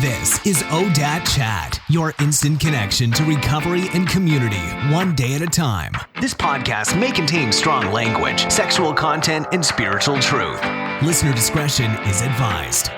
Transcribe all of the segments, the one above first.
This is ODAT Chat, your instant connection to recovery and community, one day at a time. This podcast may contain strong language, sexual content, and spiritual truth. Listener discretion is advised.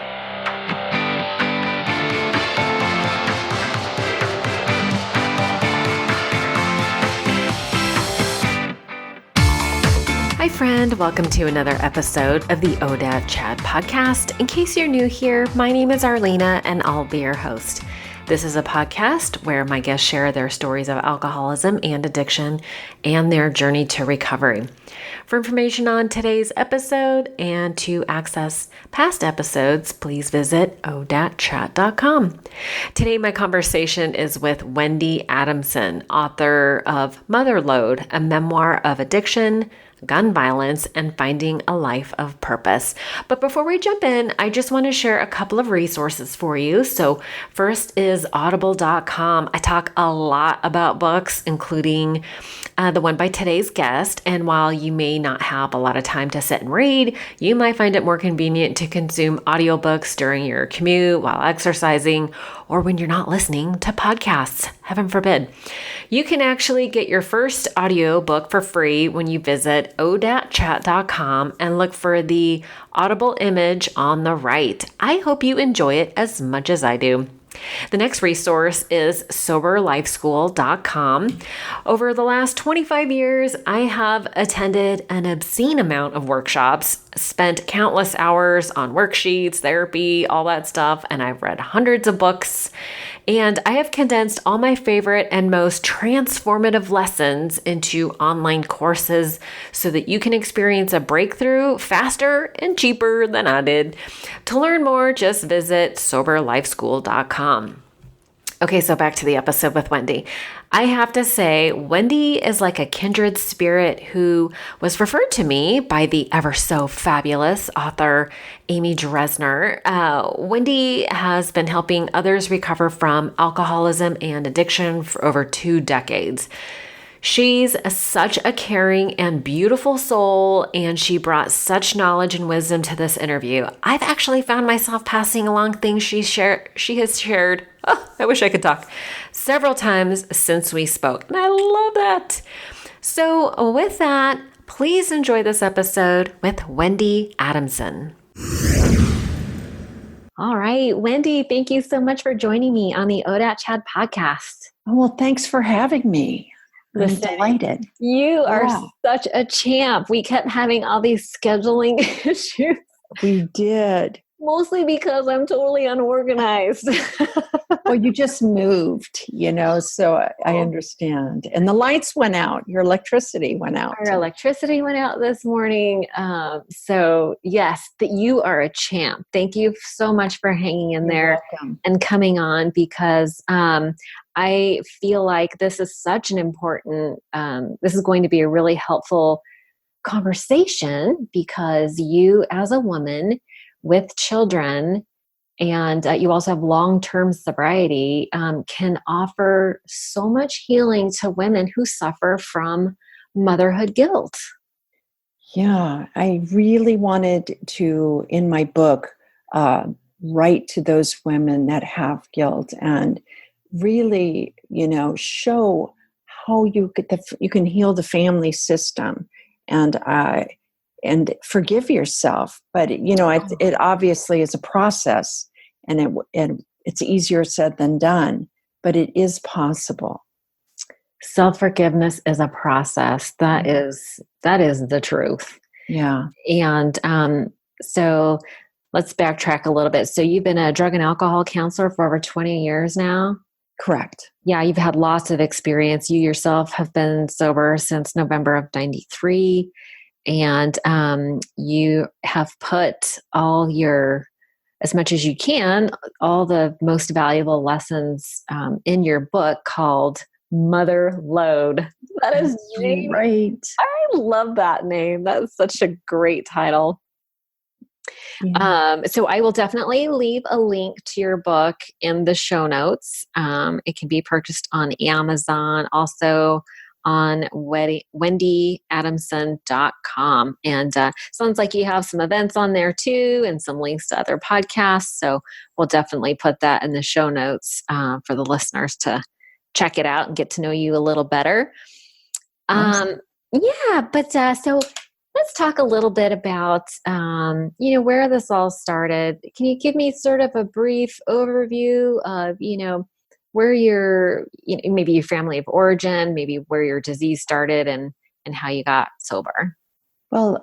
Hi friend, welcome to another episode of the ODAT Chat podcast. In case you're new here, my name is Arlena and I'll be your host. This is a podcast where my guests share their stories of alcoholism and addiction and their journey to recovery. For information on today's episode and to access past episodes, please visit odatchat.com. Today, my conversation is with Wendy Adamson, author of Motherload, a memoir of addiction, gun violence, and finding a life of purpose. But before we jump in, I just want to share a couple of resources for you. So first is audible.com. I talk a lot about books, including the one by today's guest. And while you may not have a lot of time to sit and read, you might find it more convenient to consume audiobooks during your commute, while exercising, or when you're not listening to podcasts, heaven forbid. You can actually get your first audiobook for free when you visit odatchat.com and look for the audible image on the right. I hope you enjoy it as much as I do. The next resource is soberlifeschool.com. Over the last 25 years, I have attended an obscene amount of workshops, spent countless hours on worksheets, therapy, all that stuff, and I've read hundreds of books. And I have condensed all my favorite and most transformative lessons into online courses so that you can experience a breakthrough faster and cheaper than I did. To learn more, just visit soberlifeschool.com. Okay, so back to the episode with Wendy. I have to say, Wendy is like a kindred spirit who was referred to me by the ever so fabulous author Amy Dresner. Wendy has been helping others recover from alcoholism and addiction for over 2 decades. She's such a caring and beautiful soul, and she brought such knowledge and wisdom to this interview. I've actually found myself passing along things she has shared. Oh, I wish I could talk. Several times since we spoke, and I love that. So with that, please enjoy this episode with Wendy Adamson. All right, Wendy, thank you so much for joining me on the ODAT Chat podcast. Oh, well, thanks for having me. I'm delighted. You are such a champ. We kept having all these scheduling issues. We did. Mostly because I'm totally unorganized. Well, you just moved, so I understand. And the lights went out. Your electricity went out. Our electricity went out this morning. So yes, that you are a champ. Thank you so much for hanging in there and coming on, because I feel like this is such an important, this is going to be a really helpful conversation, because you as a woman with children, and you also have long-term sobriety, can offer so much healing to women who suffer from motherhood guilt. Yeah, I really wanted to, in my book, write to those women that have guilt and really, show how you can heal the family system and forgive yourself. But, it obviously is a process, and it's easier said than done, but it is possible. Self-forgiveness is a process. That is the truth. Yeah. And so let's backtrack a little bit. So you've been a drug and alcohol counselor for over 20 years now? Correct. Yeah, you've had lots of experience. You yourself have been sober since November of 93. And you have put as much as you can, all the most valuable lessons in your book called Motherload. That is great. I love that name. That is such a great title. Yeah. So I will definitely leave a link to your book in the show notes. It can be purchased on Amazon, also on wendyadamson.com. And sounds like you have some events on there too and some links to other podcasts. So we'll definitely put that in the show notes for the listeners to check it out and get to know you a little better. Yeah, but so let's talk a little bit about, where this all started. Can you give me sort of a brief overview of, where maybe your family of origin, maybe where your disease started and how you got sober? Well,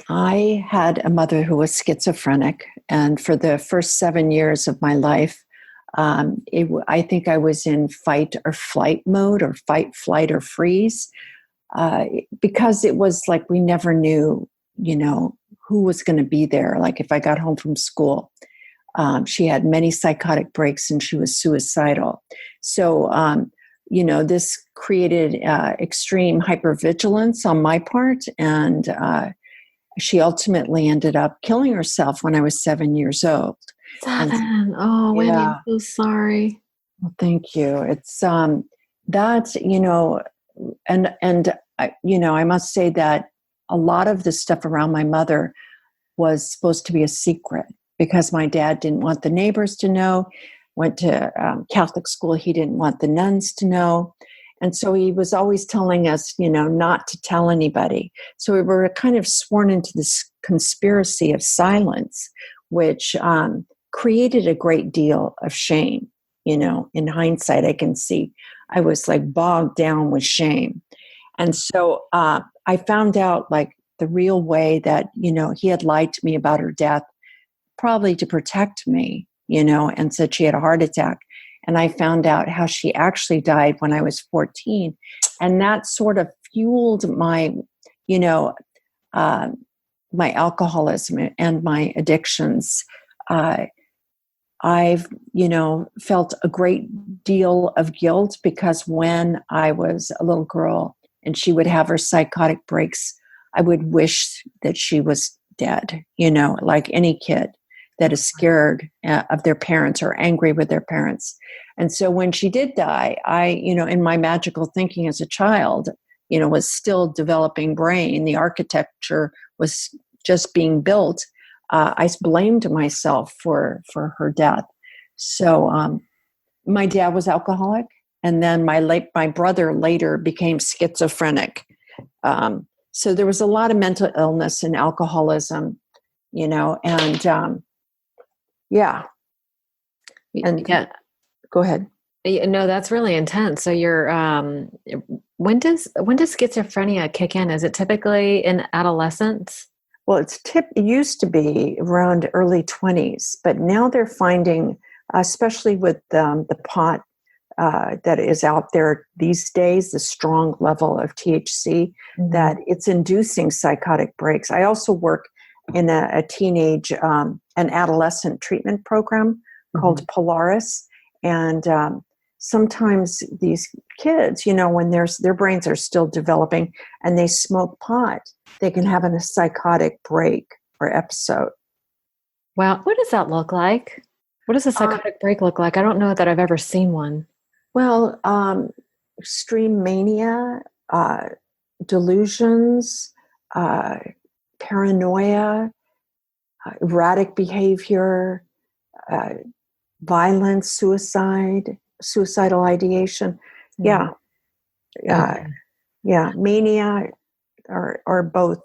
I had a mother who was schizophrenic, and for the first 7 years of my life, I think I was in fight or flight mode, or fight, flight, or freeze, because it was like we never knew, who was going to be there. Like if I got home from school, she had many psychotic breaks and she was suicidal. So, this created extreme hypervigilance on my part, and she ultimately ended up killing herself when I was 7 years old. 7. Oh, Wendy, I'm so sorry. Well, thank you. It's that, I must say that a lot of the stuff around my mother was supposed to be a secret because my dad didn't want the neighbors to know. Went to Catholic school. He didn't want the nuns to know. And so he was always telling us, not to tell anybody. So we were kind of sworn into this conspiracy of silence, which created a great deal of shame. In hindsight, I can see I was like bogged down with shame. And so I found out like the real way that, he had lied to me about her death, probably to protect me, and said she had a heart attack. And I found out how she actually died when I was 14. And that sort of fueled my, my alcoholism and my addictions. I've, felt a great deal of guilt because when I was a little girl and she would have her psychotic breaks, I would wish that she was dead, like any kid that is scared of their parents or angry with their parents. And so when she did die, I, in my magical thinking as a child, was still developing brain. The architecture was just being built. I blamed myself for her death. So my dad was alcoholic, and then my brother later became schizophrenic. So there was a lot of mental illness and alcoholism, and yeah. And yeah, go ahead. No, that's really intense. So you're when does schizophrenia kick in? Is it typically in adolescence? Well, it used to be around early 20s, but now they're finding, especially with the pot that is out there these days, the strong level of THC, that it's inducing psychotic breaks. I also work in a teenage an adolescent treatment program called Polaris, and sometimes these kids, when their brains are still developing and they smoke pot, they can have a psychotic break or episode. Wow. What does that look like? What does a psychotic break look like? I don't know that I've ever seen one. Well, extreme mania, delusions, paranoia, erratic behavior, violence, suicidal ideation. Yeah. Mania or both.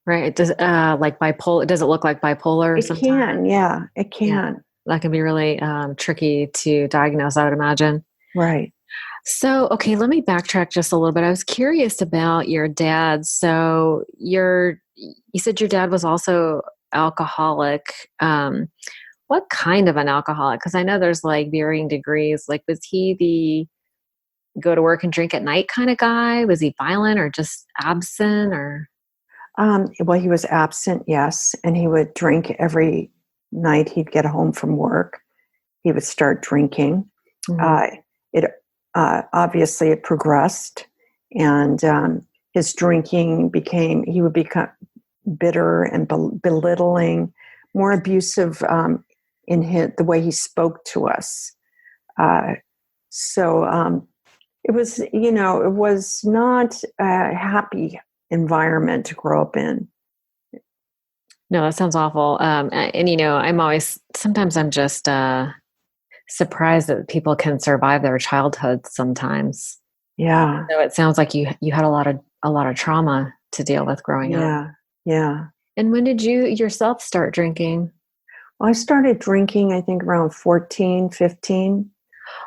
Right. Does like bipolar? Does it look like bipolar? It can. Yeah, it can. Yeah. That can be really tricky to diagnose, I would imagine. Right. So, okay, let me backtrack just a little bit. I was curious about your dad. So, you said your dad was also alcoholic. What kind of an alcoholic? Because I know there's like varying degrees. Like, was he the go to work and drink at night kind of guy? Was he violent or just absent or? Well, he was absent, yes. And he would drink every night he'd get home from work. He would start drinking. Obviously it progressed, and his drinking he would become bitter and belittling, more abusive in the way he spoke to us. So it was, it was not a happy environment to grow up in. No, that sounds awful. Sometimes I'm just surprised that people can survive their childhood sometimes. Yeah. So it sounds like you had a lot of trauma to deal with growing up. Yeah. And when did you yourself start drinking? Well, I started drinking, I think around 14, 15.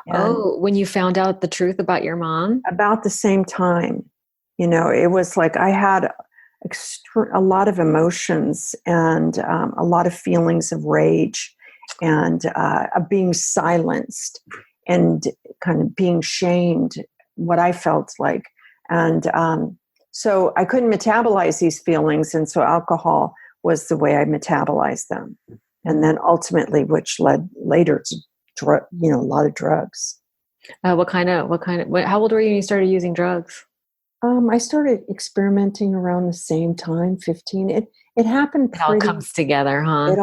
When you found out the truth about your mom? About the same time. It was like I had a lot of emotions and a lot of feelings of rage and of being silenced and kind of being shamed, what I felt like. And so I couldn't metabolize these feelings. And so alcohol was the way I metabolized them. And then ultimately, which led later to a lot of drugs. How old were you when you started using drugs? I started experimenting around the same time, 15. It happened It all comes together, huh?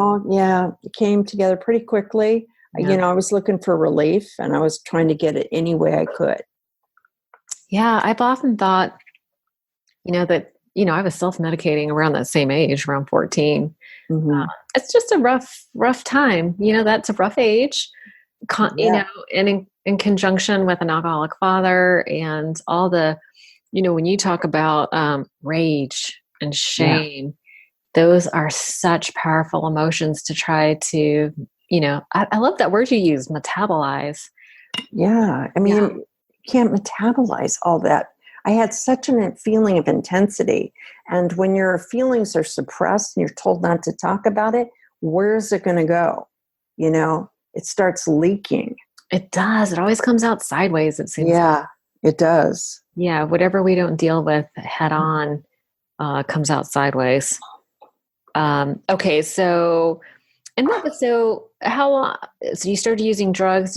It came together pretty quickly. Yeah. I was looking for relief and I was trying to get it any way I could. Yeah, I've often thought, that, I was self-medicating around that same age, around 14. Mm-hmm. It's just a rough time. That's a rough age, and in conjunction with an alcoholic father and all the, when you talk about rage and shame, those are such powerful emotions to try to, I love that word you use, metabolize. Yeah. I mean, you can't metabolize all that. I had such a feeling of intensity. And when your feelings are suppressed and you're told not to talk about it, where's it going to go? It starts leaking. It does. It always comes out sideways, it seems. Yeah, it does. Yeah. Whatever we don't deal with head on comes out sideways. Okay. So how long, so you started using drugs?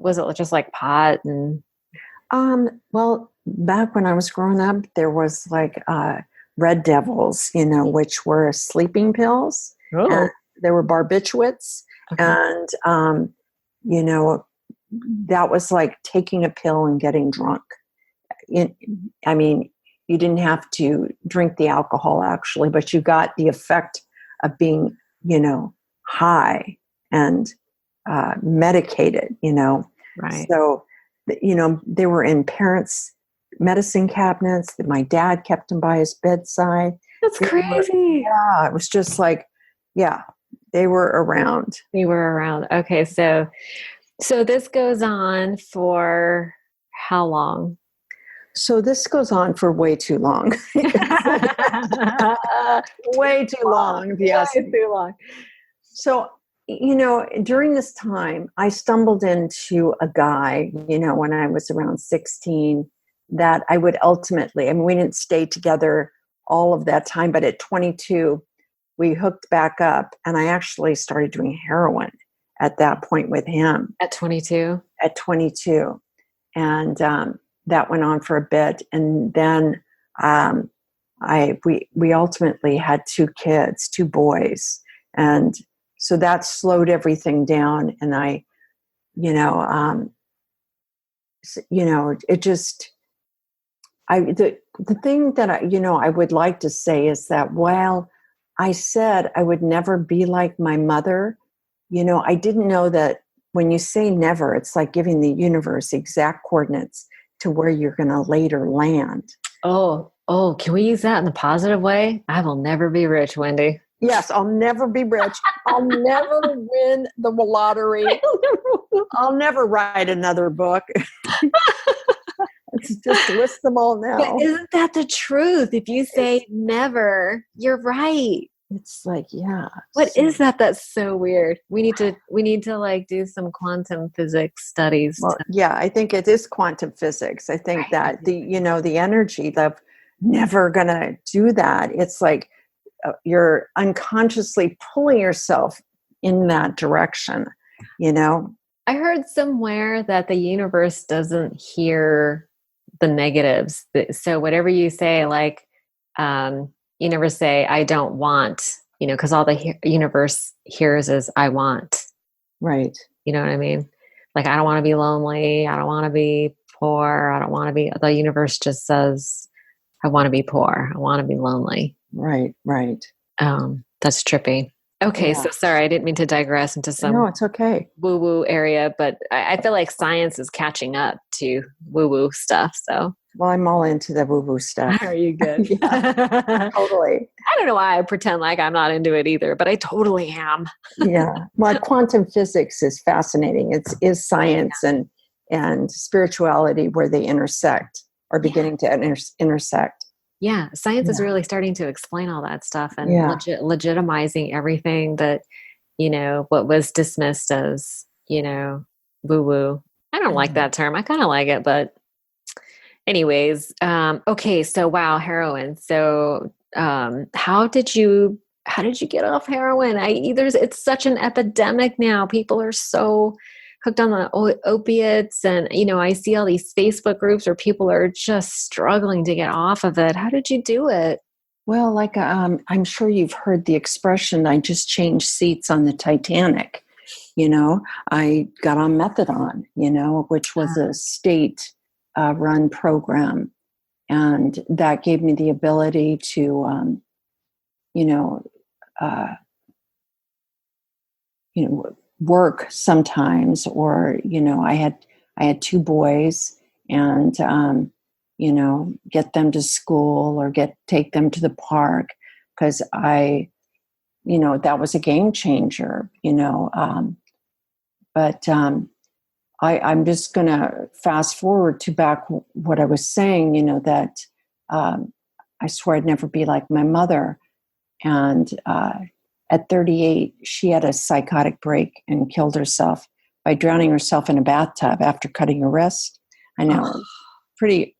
Was it just like pot and? Well, back when I was growing up, there was like Red Devils, which were sleeping pills. Oh. And there were barbiturates. Okay. And, that was like taking a pill and getting drunk. You didn't have to drink the alcohol actually, but you got the effect of being, high and medicated, Right. So, they were in parents' medicine cabinets that my dad kept them by his bedside. That's crazy. It was just like, they were around. They were around. Okay. So this goes on for how long? So this goes on for way too long. Way too long, if you ask me. Too long. So, during this time, I stumbled into a guy, when I was around 16, that I would ultimately, we didn't stay together all of that time, but at 22, we hooked back up and I actually started doing heroin at that point with him. At 22? At 22. And that went on for a bit. And then we ultimately had 2 kids, 2 boys. And so that slowed everything down. And it just, the thing that I would like to say is that while I said I would never be like my mother, I didn't know that when you say never, it's like giving the universe exact coordinates to where you're going to later land. Oh, can we use that in the positive way? I will never be rich, Wendy. Yes, I'll never be rich. I'll never win the lottery. I'll never write another book. Let's just list them all now. But isn't that the truth? If you say never, you're right. It's like, What is that? That's so weird. We need to like do some quantum physics studies. Well, I think it is quantum physics. I think that the energy of never gonna do that. It's like you're unconsciously pulling yourself in that direction. I heard somewhere that the universe doesn't hear the negatives. So whatever you say, like, you never say, I don't want, because all the universe hears is I want. Right. You know what I mean? Like, I don't want to be lonely. I don't want to be poor. I don't want to be, the universe just says, I want to be poor. I want to be lonely. Right. That's trippy. Okay. Yeah. So sorry, I didn't mean to digress into some No, it's okay. woo-woo area, but I feel like science is catching up to woo-woo stuff. So Well, I'm all into the woo-woo stuff. are you good? Yeah, totally. I don't know why I pretend like I'm not into it either, but I totally am. Yeah. Well, quantum physics is fascinating. Is science and spirituality where they intersect or beginning to intersect. Yeah. Science is Yeah. really starting to explain all that stuff and Yeah. legitimizing everything that, what was dismissed as, woo-woo. I don't like that term. I kind of like it, but anyways, okay. So wow, heroin. So, how did you get off heroin? It's such an epidemic now. People are so hooked on the opiates, and I see all these Facebook groups where people are just struggling to get off of it. How did you do it? Well, like I'm sure you've heard the expression, I just changed seats on the Titanic. I got on methadone, which was a state run program. And that gave me the ability to, work sometimes, or, I had two boys and, get them to school or take them to the park, because that was a game changer, but I'm just going to fast forward to back what I was saying, that I swore I'd never be like my mother. And at 38, she had a psychotic break and killed herself by drowning herself in a bathtub after cutting her wrist. I know, pretty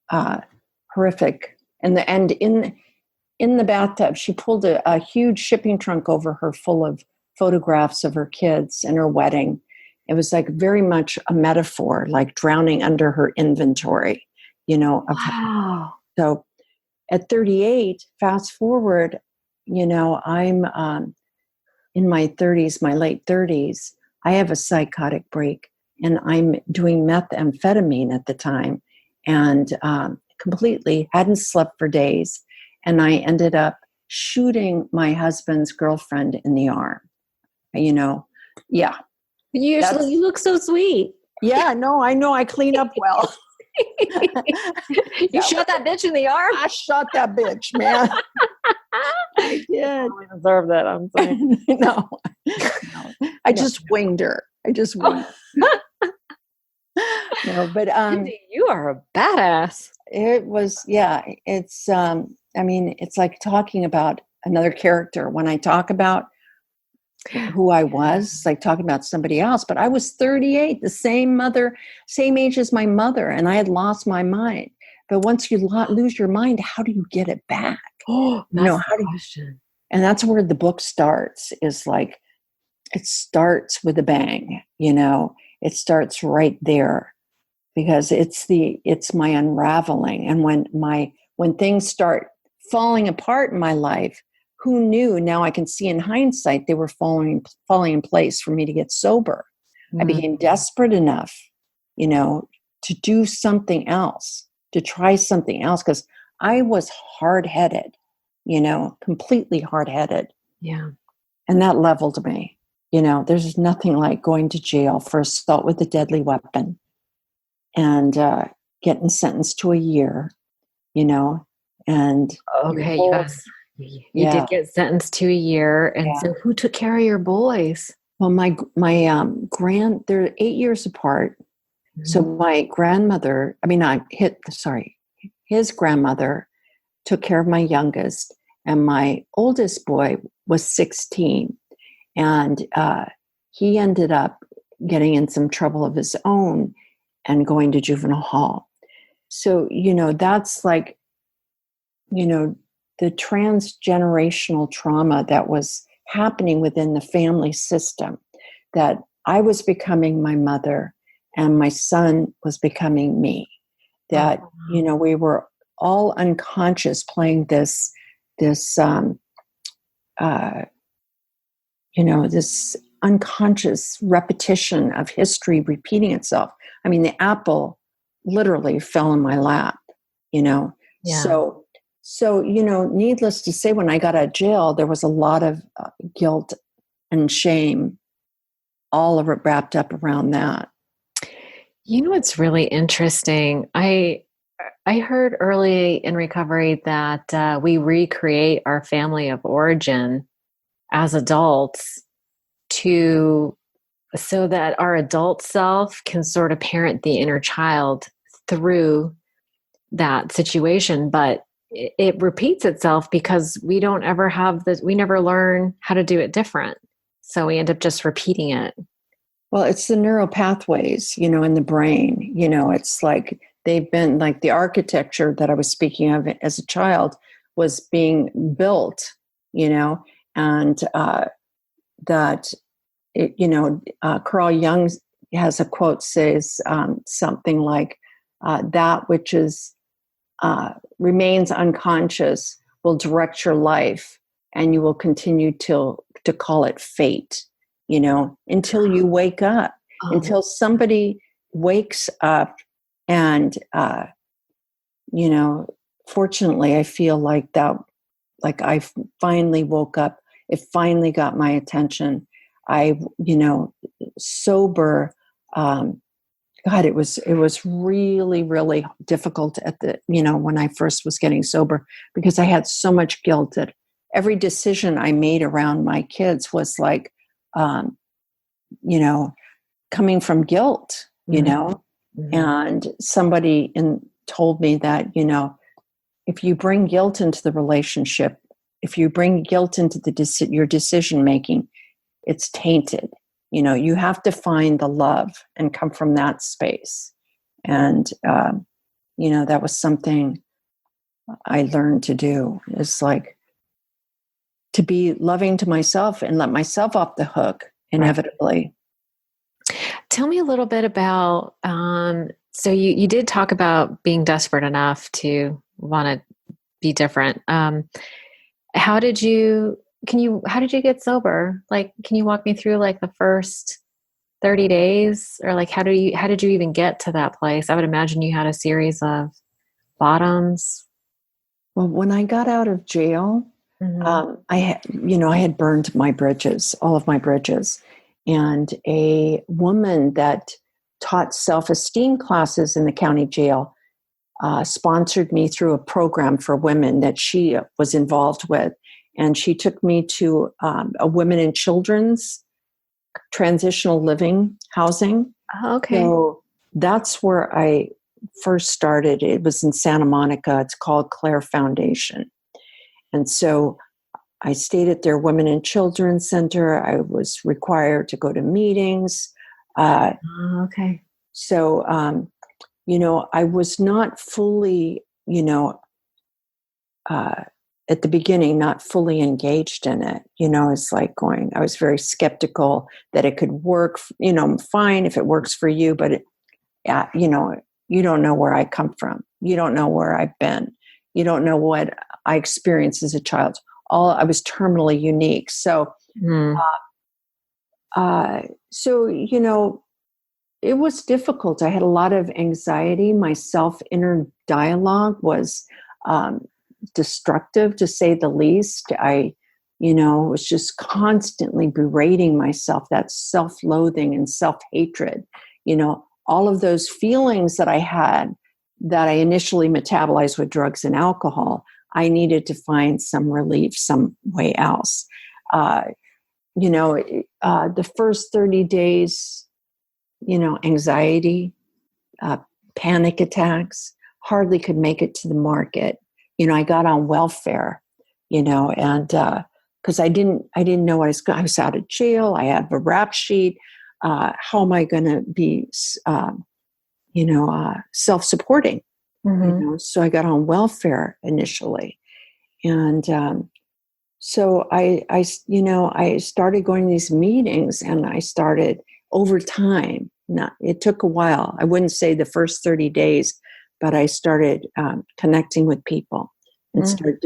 horrific. And in the bathtub, she pulled a huge shipping trunk over her full of photographs of her kids and her wedding. It was like very much a metaphor, like drowning under her inventory, Wow. So at 38, fast forward, I'm in my 30s, my late 30s. I have a psychotic break, and I'm doing methamphetamine at the time, and completely hadn't slept for days. And I ended up shooting my husband's girlfriend in the arm. Yeah. You look so sweet. Yeah, no, I know. I clean up well. You shot that bitch in the arm? I shot that bitch, man. I did. I deserve that. I'm sorry. No. I just winged her. But you are a badass. it was, yeah. It's it's like talking about another character. When I talk about who I was, like talking about somebody else, but I was 38, the same age as my mother, and I had lost my mind. But once you lose your mind, how do you get it back? How do you? And that's where the book starts. Is like it starts with a bang. It starts right there, because it's my unraveling. And when things start falling apart in my life, who knew? Now I can see in hindsight they were falling in place for me to get sober. Mm-hmm. I became desperate enough, to do something else, to try something else, because I was hard-headed, completely hard-headed. Yeah. And that leveled me. There's nothing like going to jail for assault with a deadly weapon and getting sentenced to a year, and okay, you guys. You did get sentenced to a year. And so who took care of your boys? Well, they're 8 years apart. Mm-hmm. So my grandmother, his grandmother took care of my youngest, and my oldest boy was 16. And he ended up getting in some trouble of his own and going to juvenile hall. So, that's like, the transgenerational trauma that was happening within the family system, that I was becoming my mother and my son was becoming me, that, we were all unconscious playing this unconscious repetition of history repeating itself. I mean, the apple literally fell in my lap, you know. Yeah. So, you know, needless to say, when I got out of jail, there was a lot of guilt and shame, all of it wrapped up around that. You know, what's really interesting. I heard early in recovery that we recreate our family of origin as adults so that our adult self can sort of parent the inner child through that situation. But it repeats itself because we don't ever have this, we never learn how to do it different. So we end up just repeating it. Well, it's the neural pathways, you know, in the brain. You know, it's like they've been like the architecture that I was speaking of as a child was being built, you know, and that, you know, Carl Jung has a quote says something like, that which is remains unconscious will direct your life, and you will continue to call it fate, you know, until you wake up, until somebody wakes up. And, you know, fortunately, I feel like that, like I finally woke up. It finally got my attention. You know, sober, God, it was really, really difficult at the, you know, when I first was getting sober, because I had so much guilt that every decision I made around my kids was like, you know, coming from guilt, you know, and somebody told me that, you know, if you bring guilt into the relationship, if you bring guilt into your decision making, it's tainted. You know, you have to find the love and come from that space. And, you know, that was something I learned to do. It's like to be loving to myself and let myself off the hook inevitably. Tell me a little bit about, so you did talk about being desperate enough to want to be different. How did you get sober? Like, can you walk me through like the first 30 days, or like, how did you even get to that place? I would imagine you had a series of bottoms. Well, when I got out of jail, I had burned my bridges, all of my bridges. And a woman that taught self-esteem classes in the county jail sponsored me through a program for women that she was involved with. And she took me to a women and children's transitional living housing. Okay. So that's where I first started. It was in Santa Monica. It's called Claire Foundation. And so I stayed at their Women and Children's Center. I was required to go to meetings. Okay. So, you know, I was not fully, you know, at the beginning, not fully engaged in it. You know, it's like I was very skeptical that it could work, you know, fine if it works for you, but, you know, you don't know where I come from. You don't know where I've been. You don't know what I experienced as a child. I was terminally unique. So, so, you know, it was difficult. I had a lot of anxiety. My inner dialogue was destructive, to say the least. I, you know, was just constantly berating myself, that self-loathing and self-hatred, you know, all of those feelings that I had that I initially metabolized with drugs and alcohol. I needed to find some relief, some way else. You know, the first 30 days, you know, anxiety, panic attacks, hardly could make it to the market. You know, I got on welfare, you know, and because I didn't know what I was out of jail. I have a rap sheet. How am I going to be, you know, self-supporting? You know, so I got on welfare initially, and so I, you know, I started going to these meetings, and I started over time. It took a while. I wouldn't say the first 30 days, but I started connecting with people and started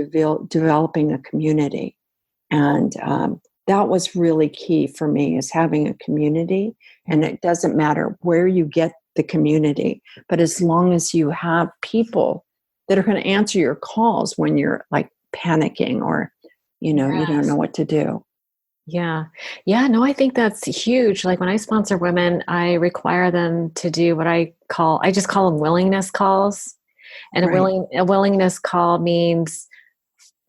developing a community, and that was really key for me, is having a community. And it doesn't matter where you get the community. But as long as you have people that are going to answer your calls when you're like panicking or, you don't know what to do. Yeah. Yeah. No, I think that's huge. Like when I sponsor women, I require them to do what I just call them willingness calls. And a willingness call means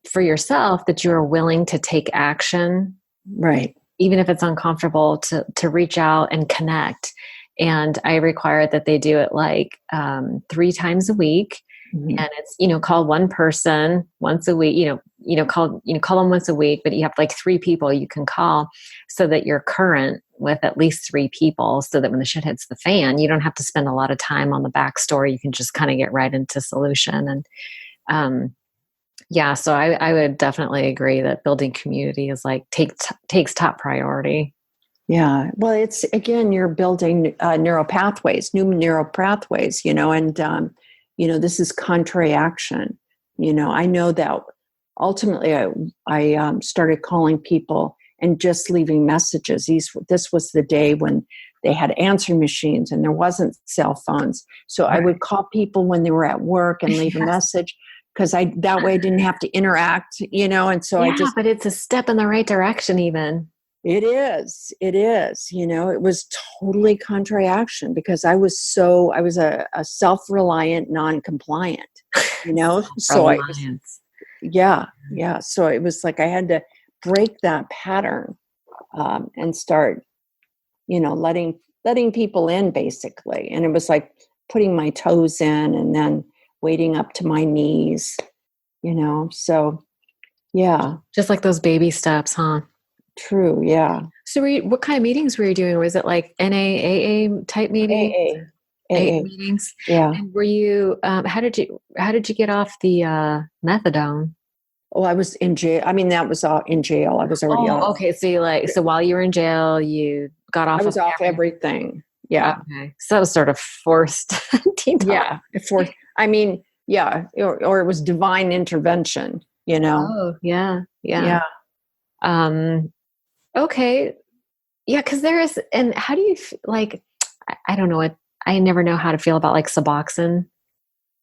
for yourself that you're willing to take action. Right. Even if it's uncomfortable to reach out and connect. And I require that they do it like 3 times a week. Mm-hmm. And it's, call one person once a week, call them once a week, but you have like 3 people you can call so that you're current with at least 3 people so that when the shit hits the fan, you don't have to spend a lot of time on the backstory. You can just kind of get right into solution. And, so I would definitely agree that building community is like takes top priority. Yeah. Well, it's, again, you're building new neural pathways, and, this is contrary action. I know that ultimately I started calling people and just leaving messages. This was the day when they had answering machines and there wasn't cell phones. So I would call people when they were at work and leave a message because that way I didn't have to interact, and so but it's a step in the right direction even. It is. It was totally contrary action because I was a self-reliant, non-compliant, so So it was like I had to break that pattern and start, letting people in basically. And it was like putting my toes in and then wading up to my knees, so yeah. Just like those baby steps, huh? True. Yeah. So what kind of meetings were you doing? Was it like NAAA type meetings? AA meetings? Yeah. And were you, how did you get off the methadone? Oh, I was in jail. I mean, that was all in jail. I was already off. Okay. So while you were in jail, you got off. I was off everything. Yeah. Okay. So that was sort of forced detox. Yeah. Forced. I mean, yeah. Or it was divine intervention, Oh, yeah. Yeah. Okay. Yeah. Cause and how do you like, I don't know what, I never know how to feel about like Suboxone.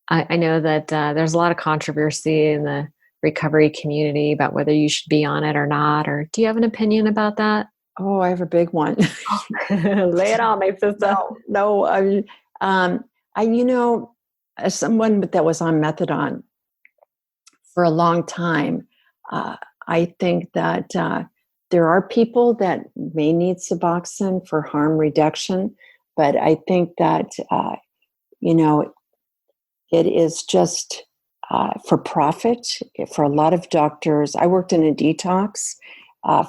I know that there's a lot of controversy in the recovery community about whether you should be on it or not, or do you have an opinion about that? Oh, I have a big one. Lay it on, my sister. No, as someone that was on methadone for a long time, I think that there are people that may need Suboxone for harm reduction, but I think that, it is just for profit for a lot of doctors. I worked in a detox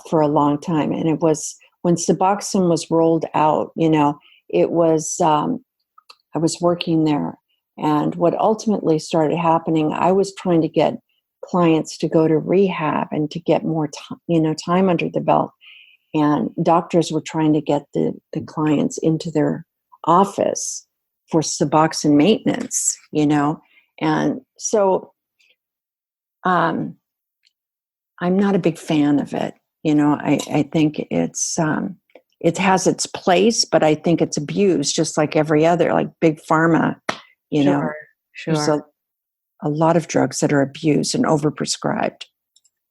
for a long time, and it was when Suboxone was rolled out, it was, I was working there. And what ultimately started happening, I was trying to get clients to go to rehab and to get more time under the belt. And doctors were trying to get the clients into their office for Suboxone maintenance, And so I'm not a big fan of it. I think it has its place, but I think it's abused just like every other, like big pharma, Sure. There's a lot of drugs that are abused and overprescribed.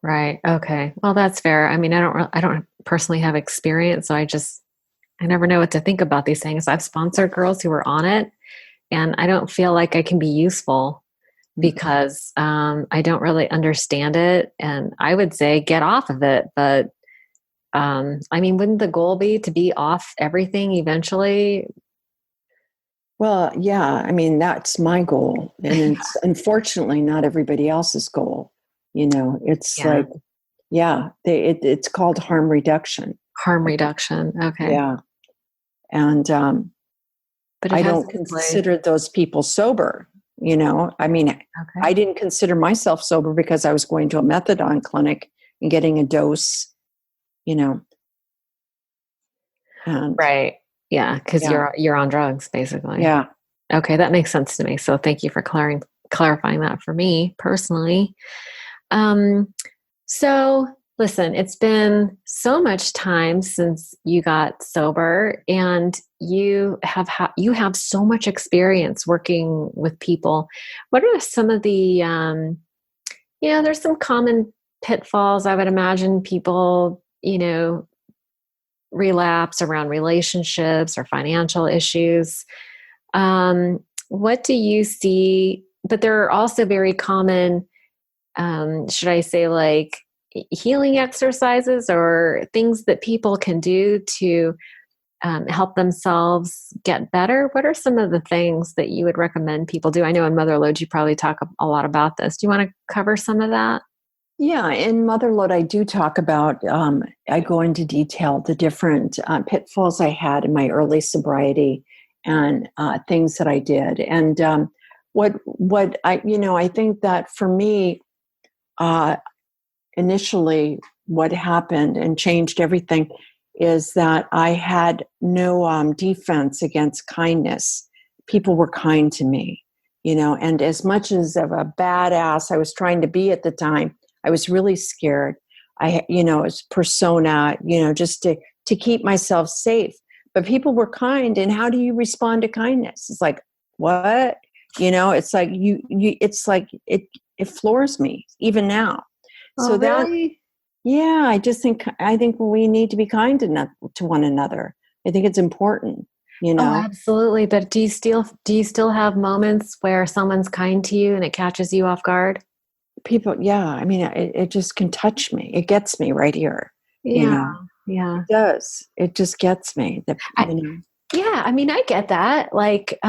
Right. Okay. Well, that's fair. I mean, I don't personally have experience, so I never know what to think about these things. I've sponsored girls who were on it, and I don't feel like I can be useful because I don't really understand it. And I would say get off of it. But I mean, wouldn't the goal be to be off everything eventually? Well, yeah. I mean, that's my goal. And it's unfortunately not everybody else's goal. It's like, it's called harm reduction. Harm reduction. Okay. Yeah. And but I don't consider those people sober. I mean, I didn't consider myself sober because I was going to a methadone clinic and getting a dose, And, right. Yeah. Cause you're on drugs basically. Yeah. Okay. That makes sense to me. So thank you for clarifying that for me personally. So Listen, it's been so much time since you got sober, and you have so much experience working with people. What are some of the there's some common pitfalls I would imagine people, relapse around relationships or financial issues. What do you see? But there are also very common, should I say, like healing exercises or things that people can do to help themselves get better. What are some of the things that you would recommend people do? I know in Motherload, you probably talk a lot about this. Do you want to cover some of that? Yeah, in Motherload, I do talk about, I go into detail the different pitfalls I had in my early sobriety and things that I did. And what I think that for me, initially what happened and changed everything is that I had no defense against kindness. People were kind to me, and as much as of a badass I was trying to be at the time, I was really scared. It was persona, just to keep myself safe. But people were kind, and how do you respond to kindness? It's like, what? It's like it's like it floors me even now. So really? Yeah, I think we need to be kind to one another. I think it's important, Oh, absolutely. But do you still have moments where someone's kind to you and it catches you off guard? People, yeah. I mean, it just can touch me. It gets me right here. Yeah. It does. It just gets me. Yeah, I mean, I get that. Like,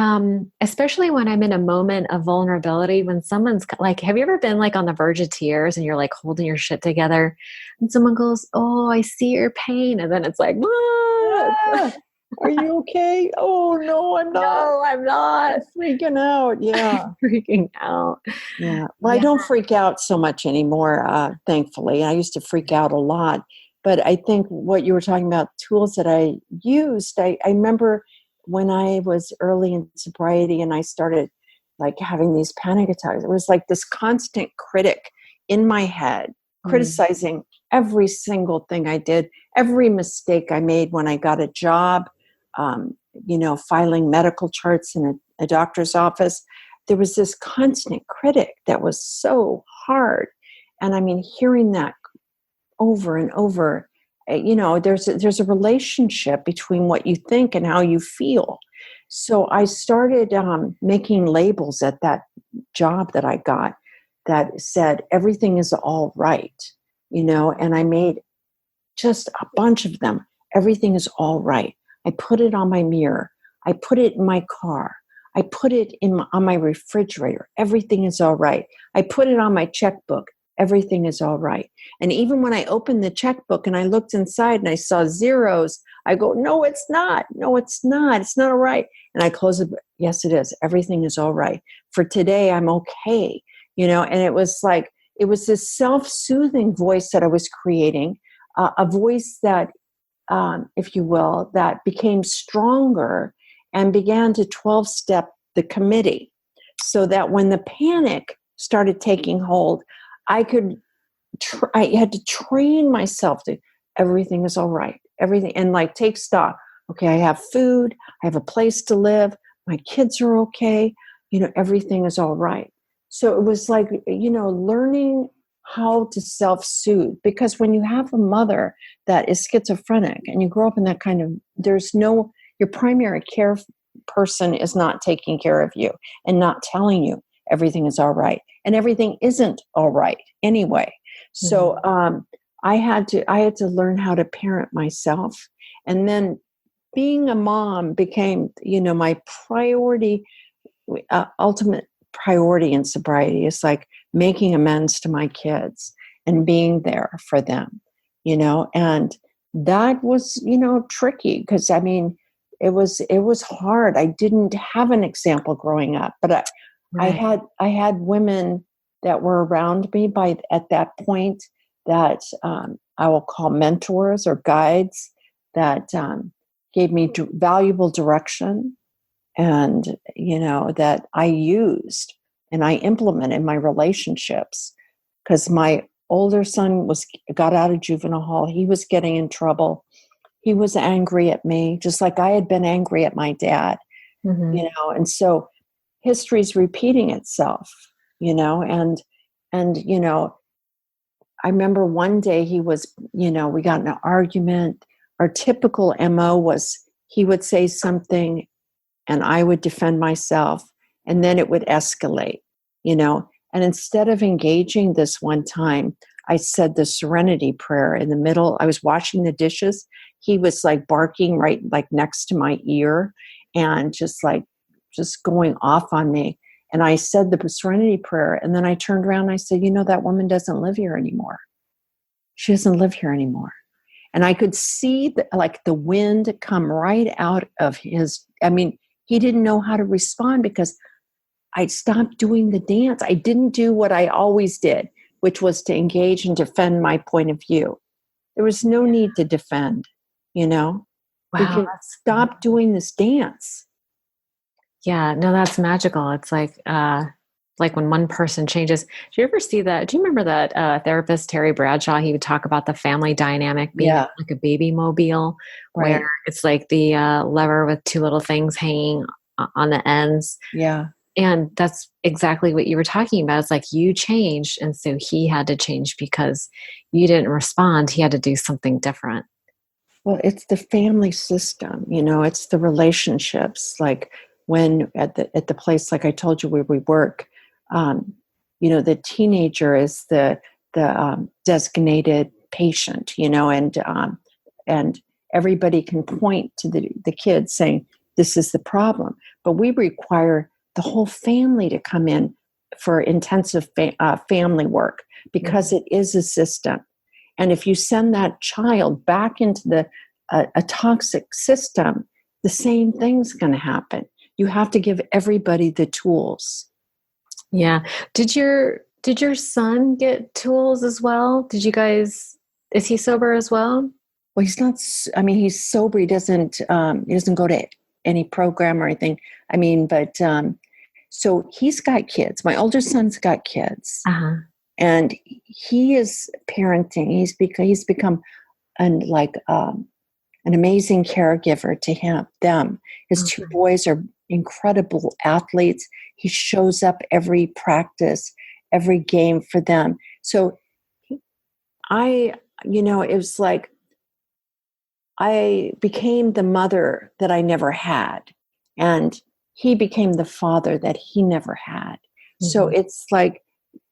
especially when I'm in a moment of vulnerability, when someone's like, have you ever been like on the verge of tears and you're like holding your shit together and someone goes, "Oh, I see your pain." And then it's like, "What? Are you okay?" "Oh, no, I'm not." No, I'm not. I'm freaking out. Yeah. Freaking out. Yeah. Well, I don't freak out so much anymore, thankfully. I used to freak out a lot. But I think what you were talking about, tools that I used, I remember when I was early in sobriety and I started like having these panic attacks, it was like this constant critic in my head, criticizing every single thing I did, every mistake I made when I got a job, filing medical charts in a doctor's office. There was this constant critic that was so hard. And I mean, hearing that over and over, there's a relationship between what you think and how you feel. So I started making labels at that job that I got that said everything is all right, and I made just a bunch of them. Everything is all right. I put it on my mirror. I put it in my car. I put it on my refrigerator. Everything is all right. I put it on my checkbook. Everything is all right. And even when I opened the checkbook and I looked inside and I saw zeros, I go, "No, it's not. No, it's not. It's not all right." And I close it. "Yes, it is. Everything is all right. For today, I'm okay." And it was this self-soothing voice that I was creating, a voice that, if you will, that became stronger and began to 12-step the committee so that when the panic started taking hold, I had to train myself to, everything is all right. Everything, and like take stock. Okay, I have food. I have a place to live. My kids are okay. Everything is all right. So it was like, learning how to self-soothe, because when you have a mother that is schizophrenic and you grow up in that kind of, your primary care person is not taking care of you and not telling you everything is all right, and everything isn't all right anyway. So I had to learn how to parent myself, and then being a mom became, my priority, ultimate priority in sobriety is like making amends to my kids and being there for them, and that was, tricky because I mean, it was hard. I didn't have an example growing up, but I had women that were around me at that point that I will call mentors or guides that gave me valuable direction, and that I used and I implement in my relationships, because my older son got out of juvenile hall. He was getting in trouble. He was angry at me, just like I had been angry at my dad, and so history's repeating itself, and I remember one day he was, we got in an argument. Our typical MO was he would say something and I would defend myself, and then it would escalate, and instead of engaging this one time, I said the serenity prayer in the middle. I was washing the dishes. He was like barking right like next to my ear and just going off on me. And I said the serenity prayer. And then I turned around and I said, that woman doesn't live here anymore. She doesn't live here anymore. And I could see the wind come right out of he didn't know how to respond because I stopped doing the dance. I didn't do what I always did, which was to engage and defend my point of view. There was no need to defend, Wow. We can stop doing this dance. Yeah, no, that's magical. It's like when one person changes. Do you ever see that? Do you remember that therapist, Terry Bradshaw? He would talk about the family dynamic being like a baby mobile, where it's like the lever with two little things hanging on the ends. Yeah. And that's exactly what you were talking about. It's like you changed, and so he had to change because you didn't respond. He had to do something different. Well, it's the family system, it's the relationships. Like when at the place, like I told you, where we work, the teenager is the designated patient, and everybody can point to the kids saying, this is the problem. But we require the whole family to come in for intensive family work because it is a system. And if you send that child back into a toxic system, the same thing's going to happen. You have to give everybody the tools. Yeah. Did your son get tools as well? Is he sober as well? Well, he's not. He's sober. He doesn't go to any program or anything. But so he's got kids. My older son's got kids, and he is parenting. He's become an amazing caregiver to them. His two boys are incredible athletes. He shows up every practice, every game for them. So it was like I became the mother that I never had, and he became the father that he never had. So it's like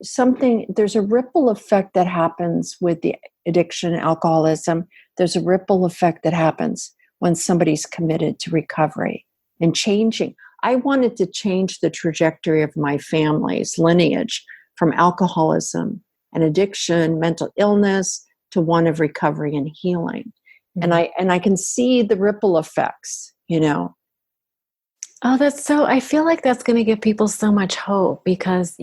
there's a ripple effect that happens with the addiction, alcoholism. There's a ripple effect that happens when somebody's committed to recovery and changing. I wanted to change the trajectory of my family's lineage from alcoholism and addiction, mental illness, to one of recovery and healing. And I can see the ripple effects, Oh, I feel like that's going to give people so much hope because,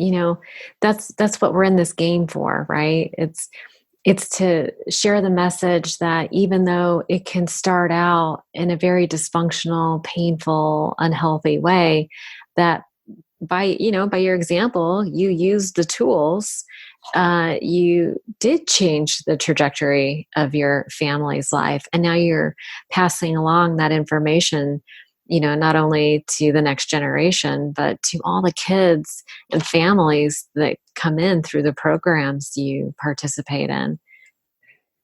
that's what we're in this game for, right? It's to share the message that even though it can start out in a very dysfunctional, painful, unhealthy way, that by your example, you used the tools, you did change the trajectory of your family's life. And now you're passing along that information, not only to the next generation, but to all the kids and families that come in through the programs you participate in.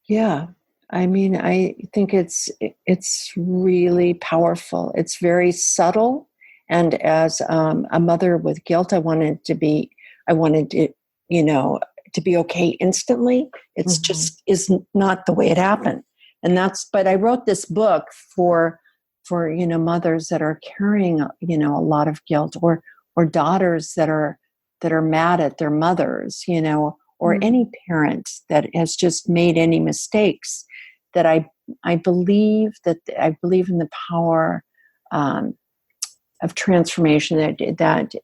Yeah. I think it's really powerful. It's very subtle. And as a mother with guilt, I wanted it, to be okay instantly. It's just is not the way it happened. But I wrote this book for mothers that are carrying, a lot of guilt, or daughters that are mad at their mothers, or any parent that has just made any mistakes. That I believe in the power of transformation. That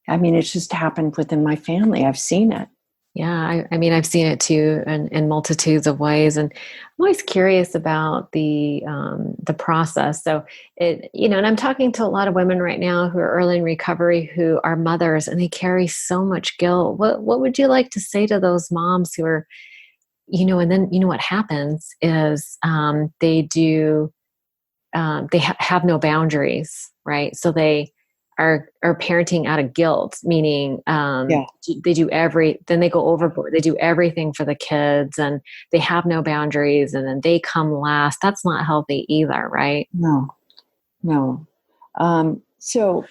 it's just happened within my family. I've seen it. Yeah, I mean, I've seen it too in multitudes of ways, and I'm always curious about the process. So and I'm talking to a lot of women right now who are early in recovery, who are mothers, and they carry so much guilt. What would you like to say to those moms who are, and then what happens is they have no boundaries, right? So they are parenting out of guilt, meaning Yeah. then they go overboard. They do everything for the kids, and they have no boundaries, and then they come last. That's not healthy either, right? No, no. So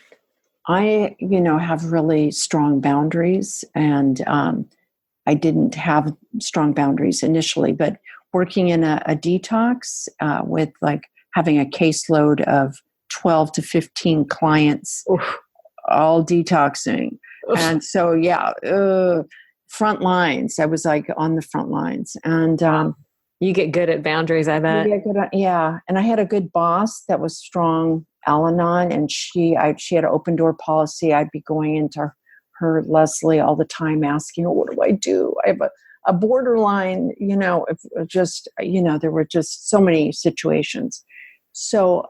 I, have really strong boundaries, and I didn't have strong boundaries initially, but working in a detox with like having a caseload of 12 to 15 clients, Oof. all detoxing. Oof. And so, front lines. I was like on the front lines. And You get good at boundaries, I bet. yeah. And I had a good boss that was strong, Al-Anon, and she had an open door policy. I'd be going into her, Leslie, all the time asking her, what do I do? I have a borderline, there were just so many situations. So,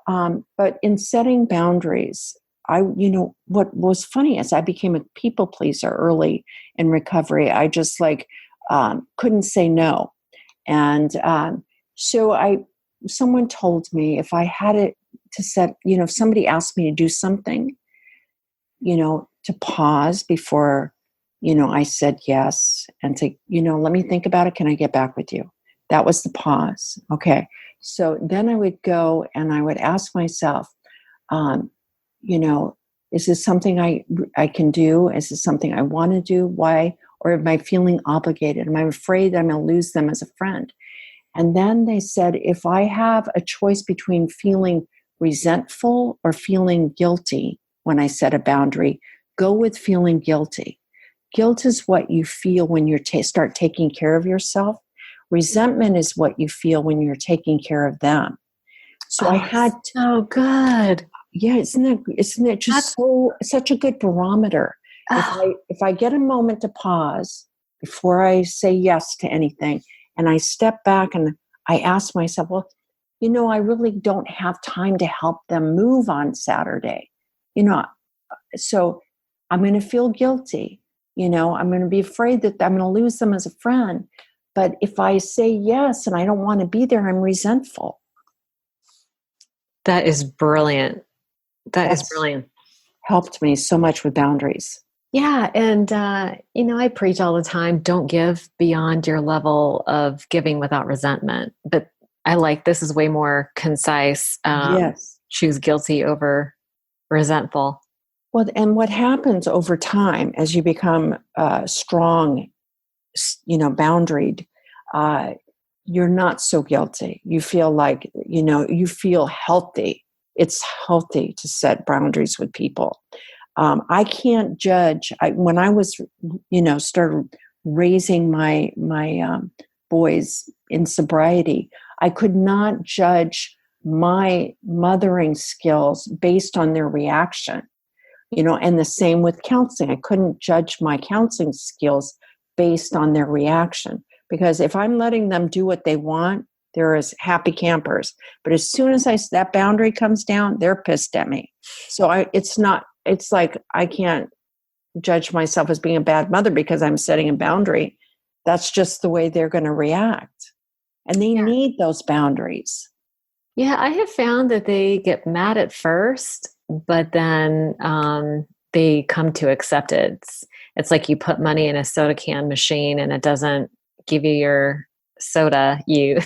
but in setting boundaries, what was funny is I became a people pleaser early in recovery. I just couldn't say no. And someone told me if I had it to set, if somebody asked me to do something, to pause before, I said yes, and to, let me think about it. Can I get back with you? That was the pause. Okay. So then I would go and I would ask myself, is this something I can do? Is this something I want to do? Why? Or am I feeling obligated? Am I afraid that I'm going to lose them as a friend? And then they said, if I have a choice between feeling resentful or feeling guilty when I set a boundary, go with feeling guilty. Guilt is what you feel when you start taking care of yourself. Resentment is what you feel when you're taking care of them. So I had so good. Yeah, isn't it just such a good barometer? If I get a moment to pause before I say yes to anything, and I step back and I ask myself, well, I really don't have time to help them move on Saturday, so I'm going to feel guilty. I'm going to be afraid that I'm going to lose them as a friend. But if I say yes and I don't want to be there, I'm resentful. That is brilliant. That's brilliant. Helped me so much with boundaries. Yeah. And, I preach all the time, don't give beyond your level of giving without resentment. But this is way more concise. Yes. Choose guilty over resentful. Well, and what happens over time as you become strong, boundaried, you're not so guilty. You feel like, you feel healthy. It's healthy to set boundaries with people. I can't judge. When I was, started raising my boys in sobriety, I could not judge my mothering skills based on their reaction. And the same with counseling. I couldn't judge my counseling skills based on their reaction, because if I'm letting them do what they want, they're as happy campers. But as soon as that boundary comes down, they're pissed at me. So it's like I can't judge myself as being a bad mother because I'm setting a boundary. That's just the way they're going to react. And they need those boundaries. Yeah, I have found that they get mad at first, but then they come to accept it. It's like you put money in a soda can machine and it doesn't give you your soda.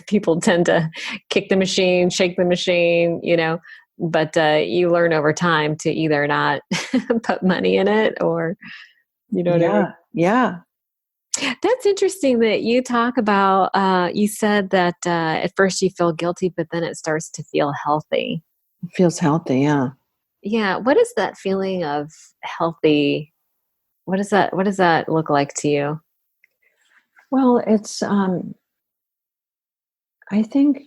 People tend to kick the machine, shake the machine, but you learn over time to either not put money in it or, what I mean? Yeah. That's interesting that you talk about, you said that at first you feel guilty, but then it starts to feel healthy. It feels healthy, yeah. Yeah. What is that feeling of healthy? What does that look like to you? Well, it's, I think,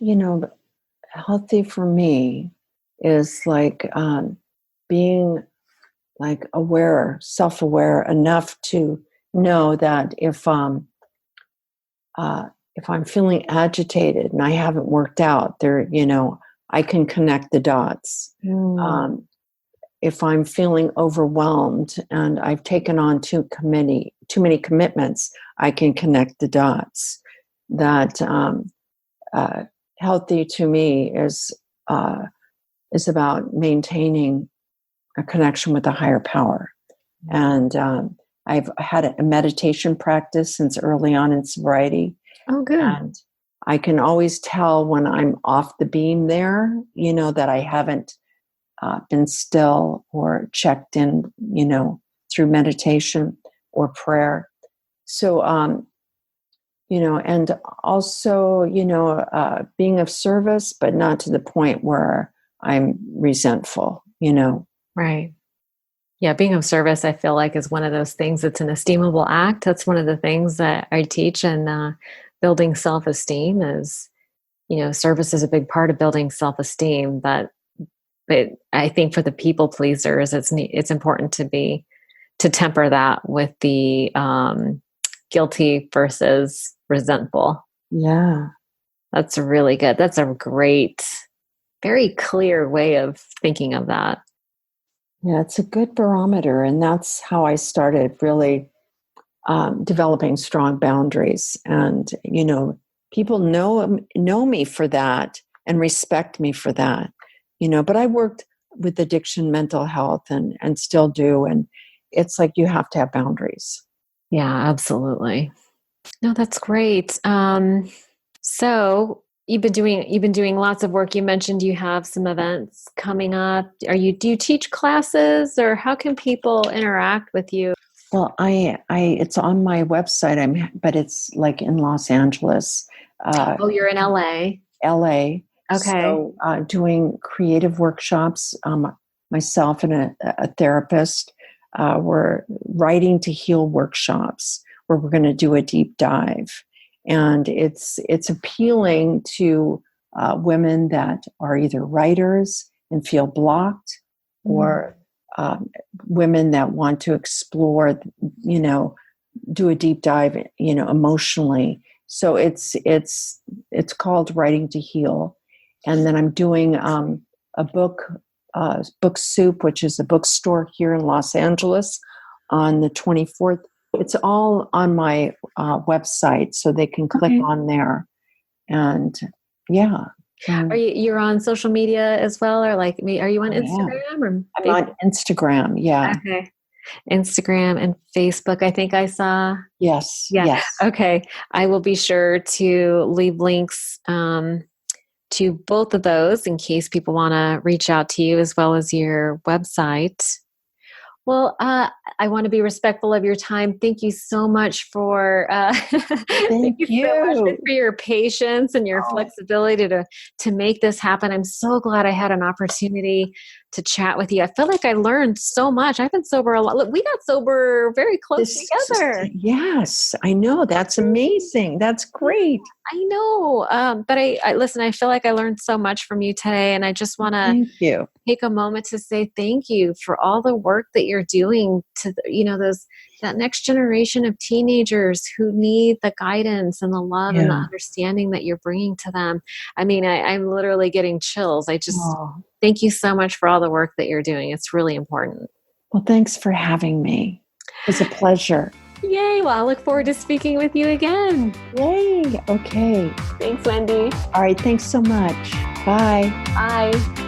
healthy for me is like being like self-aware enough to know that if I'm feeling agitated and I haven't worked out, I can connect the dots. If I'm feeling overwhelmed and I've taken on too many commitments, I can connect the dots. That healthy to me is about maintaining a connection with a higher power. And I've had a meditation practice since early on in sobriety. Oh, good. And I can always tell when I'm off the beam there, that I haven't been still or checked in, through meditation or prayer. So, and also, being of service, but not to the point where I'm resentful, Right. Yeah, being of service, I feel like, is one of those things that's an esteemable act. That's one of the things that I teach in building self-esteem is, service is a big part of building self-esteem. But I think for the people pleasers, it's important to temper that with the guilty versus resentful. Yeah. That's really good. That's a great, very clear way of thinking of that. Yeah, it's a good barometer. And that's how I started really developing strong boundaries. And, people know me for that and respect me for that, but I worked with addiction, mental health, and still do. And it's like you have to have boundaries. Yeah, absolutely. No, that's great. So you've been doing lots of work. You mentioned you have some events coming up. Do you teach classes, or how can people interact with you? Well, it's on my website. But it's like in Los Angeles. You're in LA. LA. Okay. So doing creative workshops, myself and a therapist, we're writing to heal workshops where we're going to do a deep dive. And it's appealing to women that are either writers and feel blocked, or women that want to explore, do a deep dive, emotionally. So it's called Writing to Heal. And then I'm doing a book soup, which is a bookstore here in Los Angeles on the 24th. It's all on my website, so they can click on there. And yeah. You're on social media as well, or are you on Instagram or I'm Facebook? on Instagram, yeah. Okay. Instagram and Facebook, I think I saw. Yes. Yeah. Yes. Okay. I will be sure to leave links to both of those in case people want to reach out to you, as well as your website. Well, I want to be respectful of your time. Thank you so much for Thank you so much for your patience and your flexibility to make this happen. I'm so glad I had an opportunity to chat with you. I feel like I learned so much. I've been sober a lot. Look, we got sober very close together. Yes, I know. That's amazing. That's great. I know. But I listen, I feel like I learned so much from you today, and I just want to take a moment to say thank you for all the work that you're doing to, that next generation of teenagers who need the guidance and the love and the understanding that you're bringing to them. I mean, I'm literally getting chills. I just thank you so much for all the work that you're doing. It's really important. Well, thanks for having me. It was a pleasure. Yay. Well, I look forward to speaking with you again. Yay. Okay. Thanks, Wendy. All right. Thanks so much. Bye. Bye.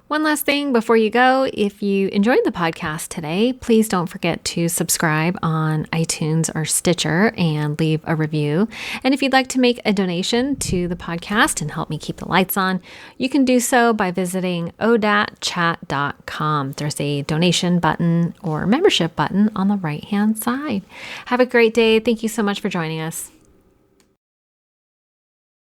One last thing before you go, if you enjoyed the podcast today, please don't forget to subscribe on iTunes or Stitcher and leave a review. And if you'd like to make a donation to the podcast and help me keep the lights on, you can do so by visiting odatchat.com. There's a donation button or membership button on the right-hand side. Have a great day. Thank you so much for joining us.